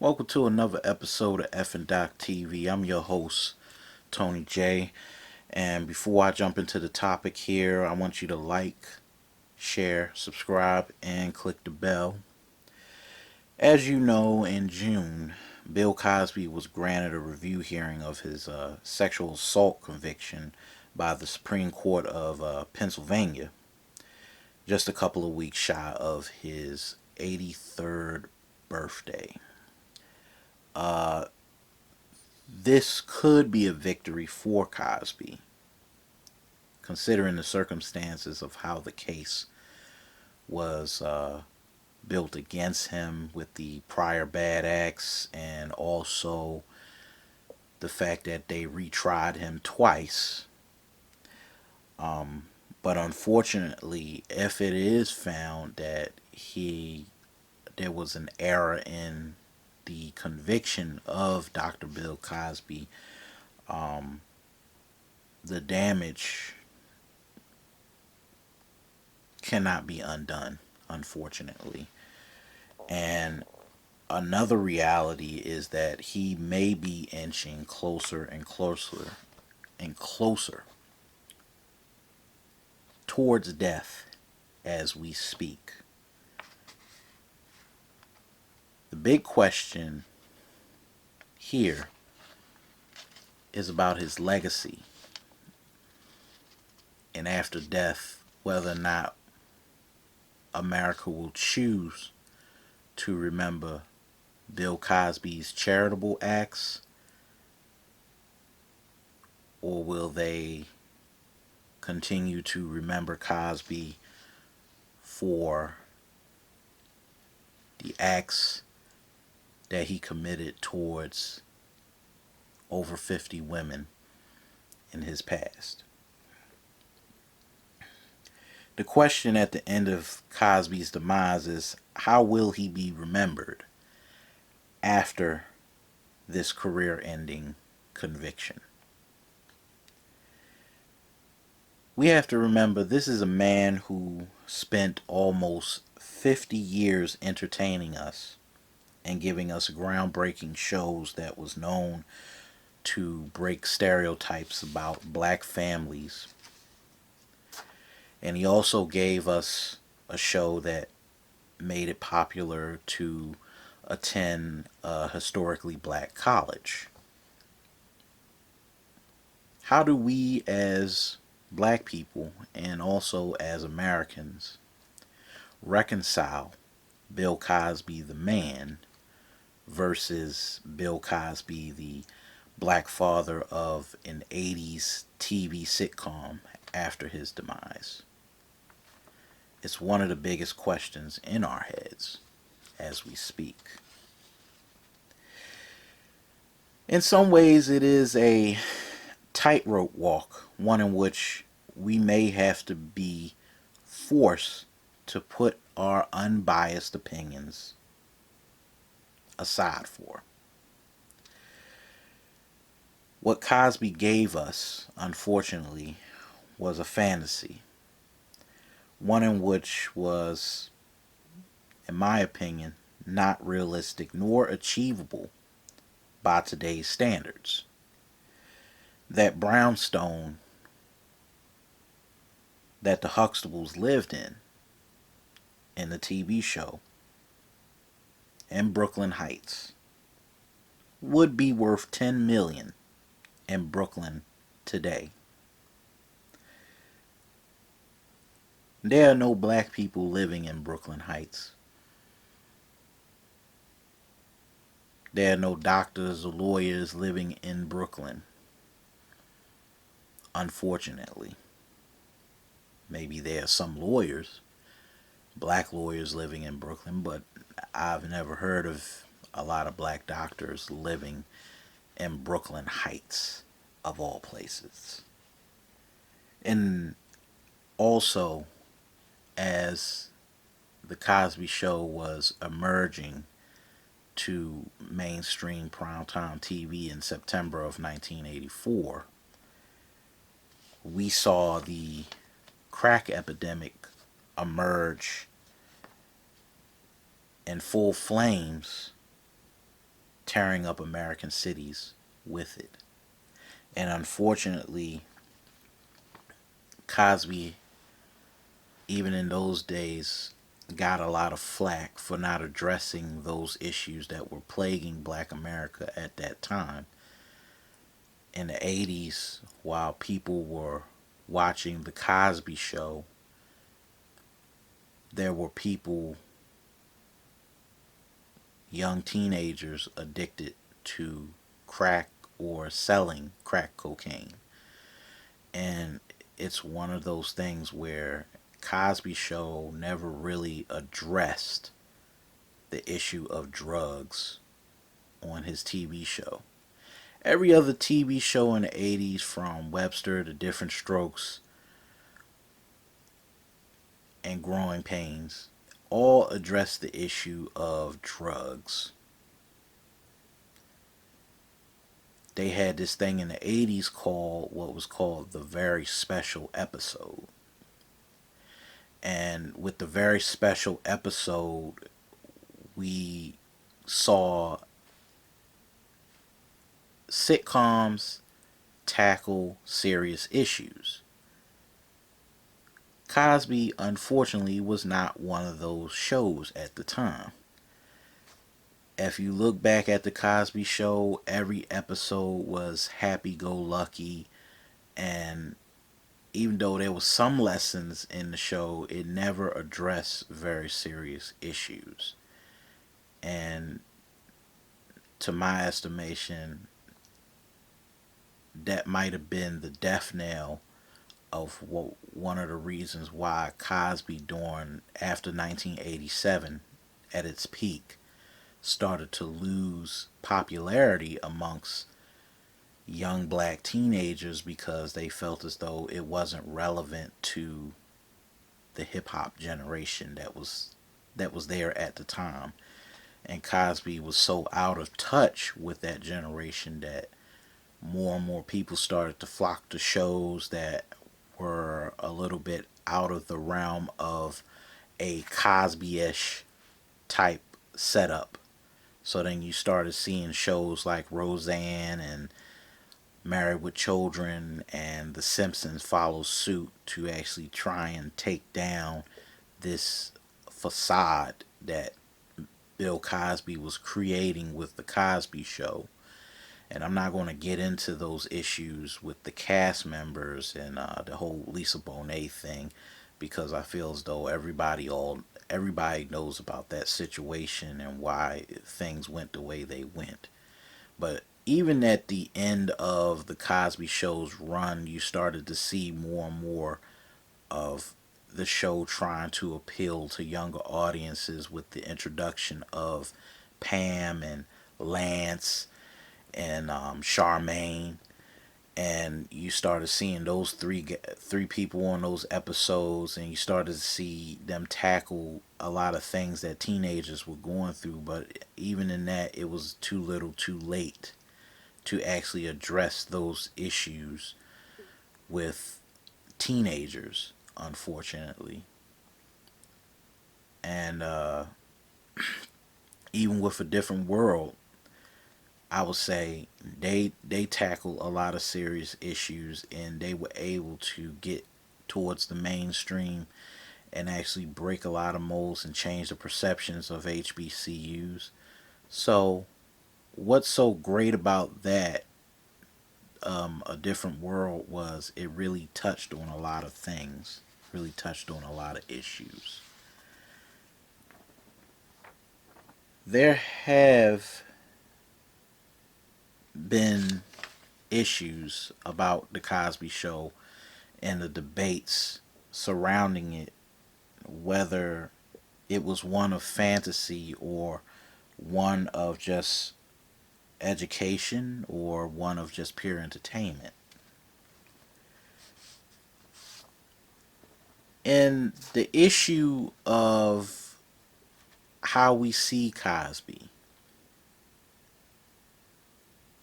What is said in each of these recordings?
Welcome to another episode of F and Doc TV. I'm your host, Tony J. And before I jump into the topic here, I want you to like, share, subscribe, and click the bell. As you know, in June, Bill Cosby was granted a review hearing of his sexual assault conviction by the Supreme Court of Pennsylvania, just a couple of weeks shy of his 83rd birthday. Uh, this could be a victory for Cosby, considering the circumstances of how the case was built against him with the prior bad acts and also the fact that they retried him twice. Um, but unfortunately, if it is found that there was an error in the conviction of Dr. Bill Cosby, um, the damage cannot be undone, unfortunately. And another reality is that he may be inching closer and closer and closer towards death as we speak. The big question here is about his legacy and after death, whether or not America will choose to remember Bill Cosby's charitable acts, or will they continue to remember Cosby for the acts that he committed towards over 50 women in his past? The question at the end of Cosby's demise is, how will he be remembered after this career ending conviction? We have to remember this is a man who spent almost 50 years entertaining us and giving us groundbreaking shows that was known to break stereotypes about black families. And he also gave us a show that made it popular to attend a historically black college. How do we as black people and also as Americans reconcile Bill Cosby the man versus Bill Cosby the black father of an 80s TV sitcom after his demise? It's one of the biggest questions in our heads as we speak. In some ways, it is a tightrope walk, one in which we may have to be forced to put our unbiased opinions aside for. What Cosby gave us, unfortunately, was a fantasy, one in which was, in my opinion, not realistic nor achievable by today's standards. That brownstone that the Huxtables lived in the TV show in Brooklyn Heights would be worth 10 million in Brooklyn today. There are no black people living in Brooklyn Heights. There are no doctors or lawyers living in Brooklyn, unfortunately. Maybe there are some lawyers, black lawyers living in Brooklyn, but I've never heard of a lot of black doctors living in Brooklyn Heights, of all places. And also, as the Cosby Show was emerging to mainstream primetime TV in September of 1984, we saw the crack epidemic emerge in full flames tearing up American cities with it. And unfortunately, Cosby, even in those days, got a lot of flack for not addressing those issues that were plaguing black America at that time. In the 80s, while people were watching The Cosby Show, there were people, young teenagers, addicted to crack or selling crack cocaine. And it's one of those things where Cosby Show never really addressed the issue of drugs on his TV show. Every other TV show in the 80s, from Webster to Different Strokes and Growing Pains, all addressed the issue of drugs. They had this thing in the 80s called what was called the Very Special Episode. And with the Very Special Episode, we saw sitcoms tackle serious issues. Cosby, unfortunately, was not one of those shows at the time. If you look back at The Cosby Show, every episode was happy go lucky, and even though there was some lessons in the show, it never addressed very serious issues. And to my estimation, that might have been the death knell of one of the reasons why Cosby, during after 1987, at its peak, started to lose popularity amongst young black teenagers, because they felt as though it wasn't relevant to the hip hop generation that was there at the time. And Cosby was so out of touch with that generation that more and more people started to flock to shows that were a little bit out of the realm of a Cosby-ish type setup. So then you started seeing shows like Roseanne and Married with Children and The Simpsons follow suit to actually try and take down this facade that Bill Cosby was creating with The Cosby Show. And I'm not going to get into those issues with the cast members and the whole Lisa Bonet thing, because I feel as though everybody knows about that situation and why things went the way they went. But even at the end of the Cosby Show's run, you started to see more and more of the show trying to appeal to younger audiences with the introduction of Pam and Lance and Charmaine, and you started seeing those three people on those episodes, and you started to see them tackle a lot of things that teenagers were going through. But even in that, it was too little, too late to actually address those issues with teenagers, unfortunately. And even with A Different World, I would say they tackle a lot of serious issues, and they were able to get towards the mainstream and actually break a lot of molds and change the perceptions of HBCUs. So what's so great about that, A Different World, was it really touched on a lot of things, really touched on a lot of issues. There have been issues about The Cosby Show and the debates surrounding it, whether it was one of fantasy or one of just education or one of just pure entertainment. And the issue of how we see Cosby,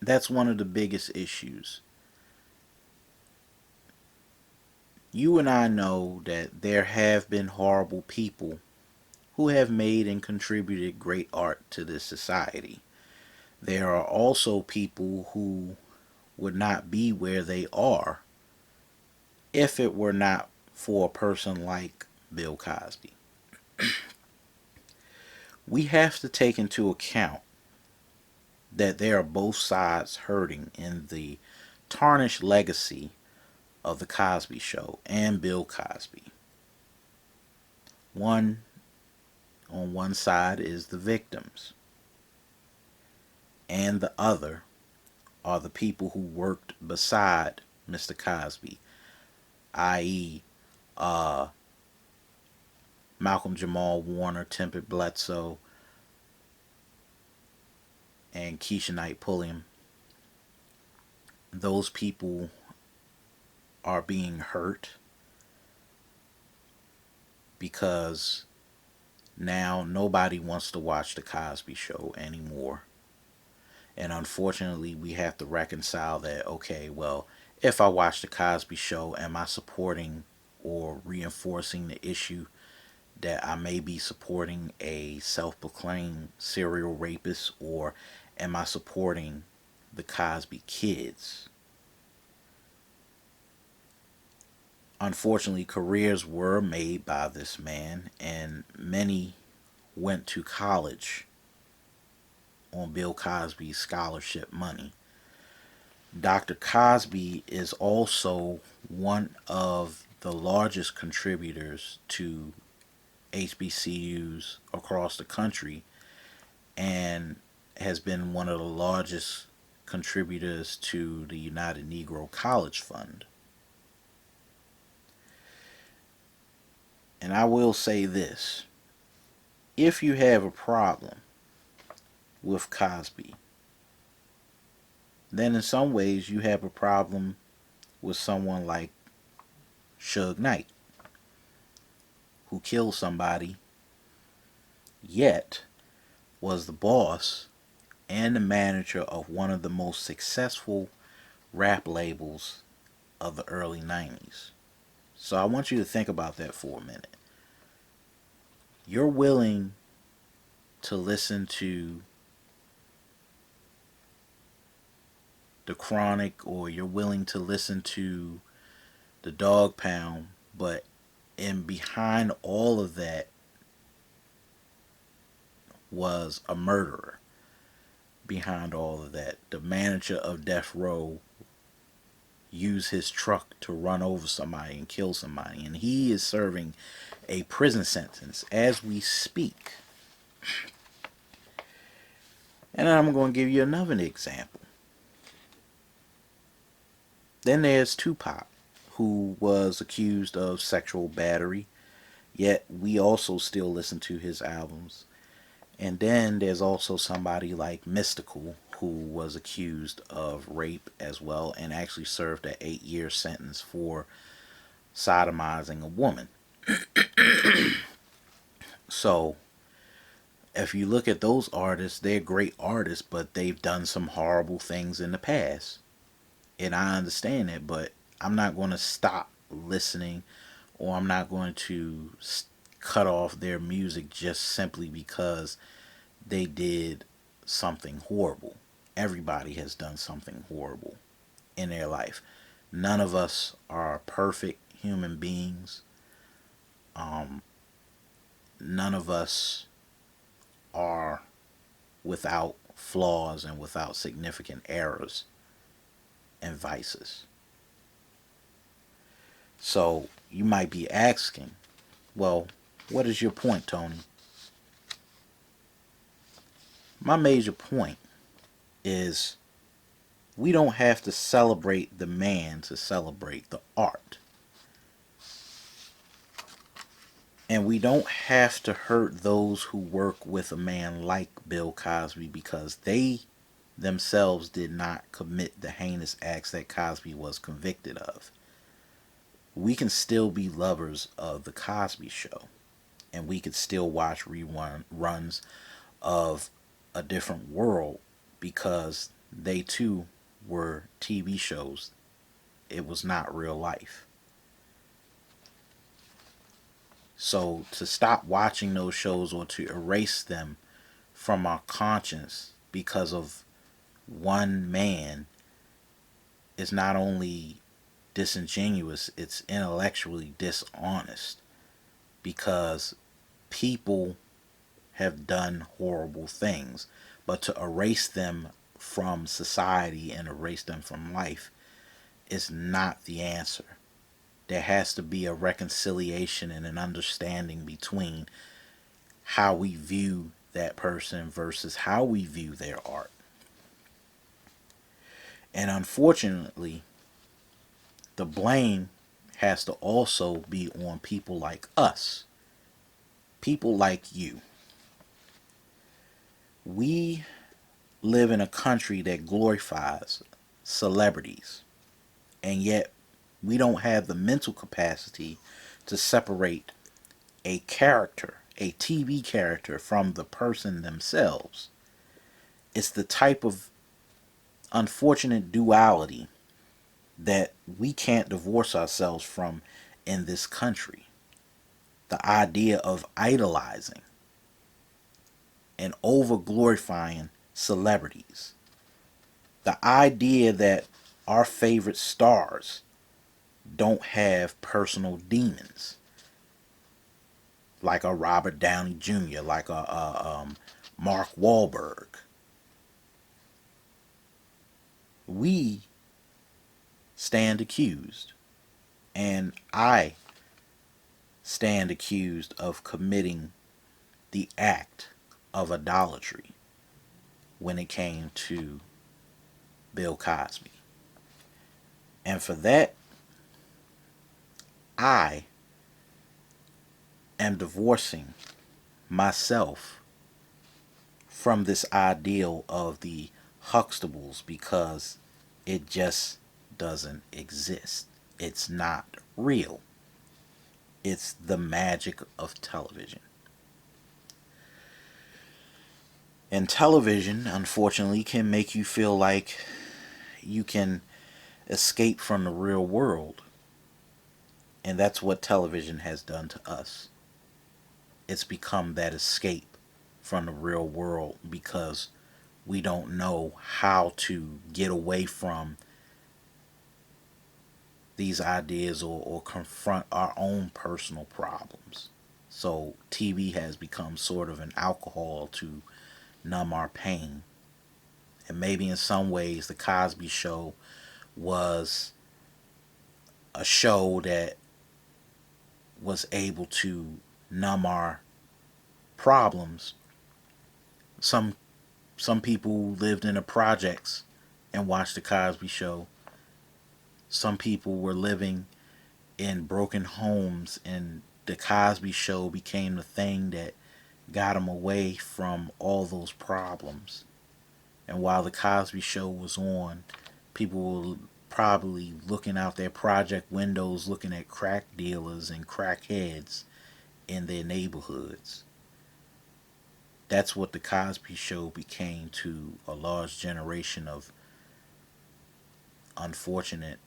that's one of the biggest issues. You and I know that there have been horrible people who have made and contributed great art to this society. There are also people who would not be where they are if it were not for a person like Bill Cosby. We have to take into account that there are both sides hurting in the tarnished legacy of the Cosby Show and Bill Cosby. One on one side is the victims, and the other are the people who worked beside Mr. Cosby, i.e., uh, Malcolm Jamal Warner, Tempest Bledsoe, and Keisha Knight Pulliam. Those people are being hurt because now nobody wants to watch the Cosby Show anymore. And unfortunately, we have to reconcile that, okay, well, if I watch the Cosby Show, am I supporting or reinforcing the issue that I may be supporting a self-proclaimed serial rapist, or am I supporting the Cosby kids? Unfortunately, careers were made by this man, and many went to college on Bill Cosby's scholarship money. Dr. Cosby is also one of the largest contributors to HBCUs across the country, and has been one of the largest contributors to the United Negro College Fund. And I will say this: if you have a problem with Cosby, then in some ways you have a problem with someone like Suge Knight, who killed somebody, yet was the boss and the manager of one of the most successful rap labels of the early 90s. So I want you to think about that for a minute. You're willing to listen to The Chronic, or you're willing to listen to the Dog Pound, but in behind all of that was a murderer. Behind all of that, the manager of Death Row used his truck to run over somebody and kill somebody, and he is serving a prison sentence as we speak. And I'm going to give you another example. Then there's Tupac, who was accused of sexual battery, yet we also still listen to his albums. And then there's also somebody like Mystical, who was accused of rape as well, and actually served an 8-year sentence for sodomizing a woman. So if you look at those artists, they're great artists, but they've done some horrible things in the past. And I understand it, but I'm not going to stop listening, or I'm not going to cut off their music just simply because they did something horrible. Everybody has done something horrible in their life. None of us are perfect human beings. None of us are without flaws and without significant errors and vices. So you might be asking, well, what is your point, Tony? My major point is we don't have to celebrate the man to celebrate the art. And we don't have to hurt those who work with a man like Bill Cosby because they themselves did not commit the heinous acts that Cosby was convicted of. We can still be lovers of the Cosby Show, and we could still watch reruns of A Different World because they too were TV shows. It was not real life. So to stop watching those shows or to erase them from our conscience because of one man is not only disingenuous, it's intellectually dishonest, because people have done horrible things, but to erase them from society and erase them from life is not the answer. There has to be a reconciliation and an understanding between how we view that person versus how we view their art. And unfortunately, the blame has to also be on people like us, people like you. We live in a country that glorifies celebrities, and yet we don't have the mental capacity to separate a character, a TV character, from the person themselves. It's the type of unfortunate duality that we can't divorce ourselves from in this country. The idea of idolizing and over glorifying celebrities. The idea that our favorite stars don't have personal demons, like a Robert Downey Jr., like a Mark Wahlberg. We stand accused, and I stand accused of committing the act of idolatry when it came to Bill Cosby. And for that, I am divorcing myself from this ideal of the Huxtables, because it just doesn't exist. It's not real. It's the magic of television. And television, unfortunately, can make you feel like you can escape from the real world. And that's what television has done to us. It's become that escape from the real world, because we don't know how to get away from these ideas, or confront our own personal problems. So TV has become sort of an alcohol to numb our pain. And maybe in some ways the Cosby Show was a show that was able to numb our problems. Some some people lived in the projects and watched the Cosby Show. Some people were living in broken homes, and the Cosby Show became the thing that got them away from all those problems. And while the Cosby Show was on, people were probably looking out their project windows, looking at crack dealers and crackheads in their neighborhoods. That's what the Cosby Show became to a large generation of unfortunate,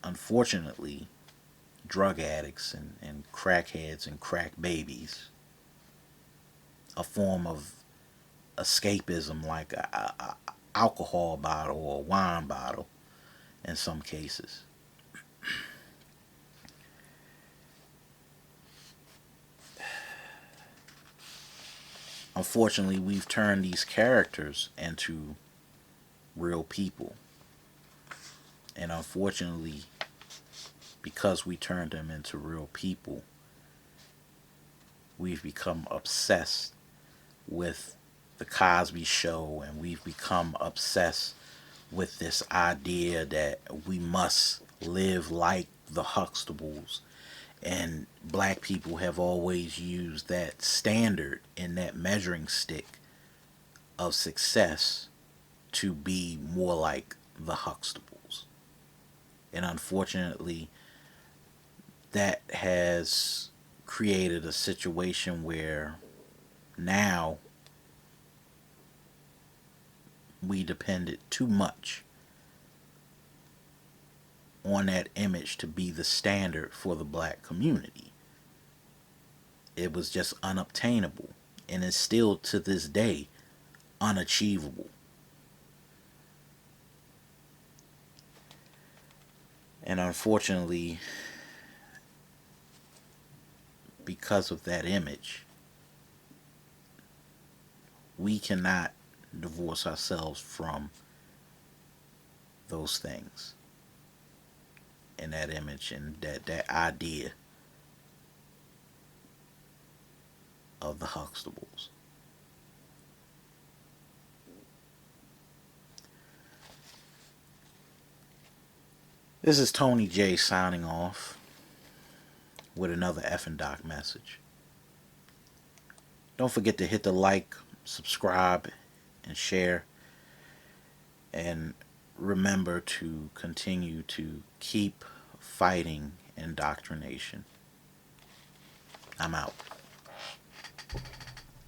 unfortunately, drug addicts and crackheads and crack babies. A form of escapism, like a alcohol bottle or a wine bottle in some cases. Unfortunately, we've turned these characters into real people. And unfortunately, because we turned them into real people, we've become obsessed with the Cosby Show, and we've become obsessed with this idea that we must live like the Huxtables. And black people have always used that standard and that measuring stick of success to be more like the Huxtables. And unfortunately, that has created a situation where now we depended too much on that image to be the standard for the black community. It was just unobtainable, and is still to this day unachievable. And unfortunately, because of that image, we cannot divorce ourselves from those things and that image and that idea of the Huxtables. This is Tony J signing off with another F and Doc message. Don't forget to hit the like, subscribe, and share. And remember to continue to keep fighting indoctrination. I'm out.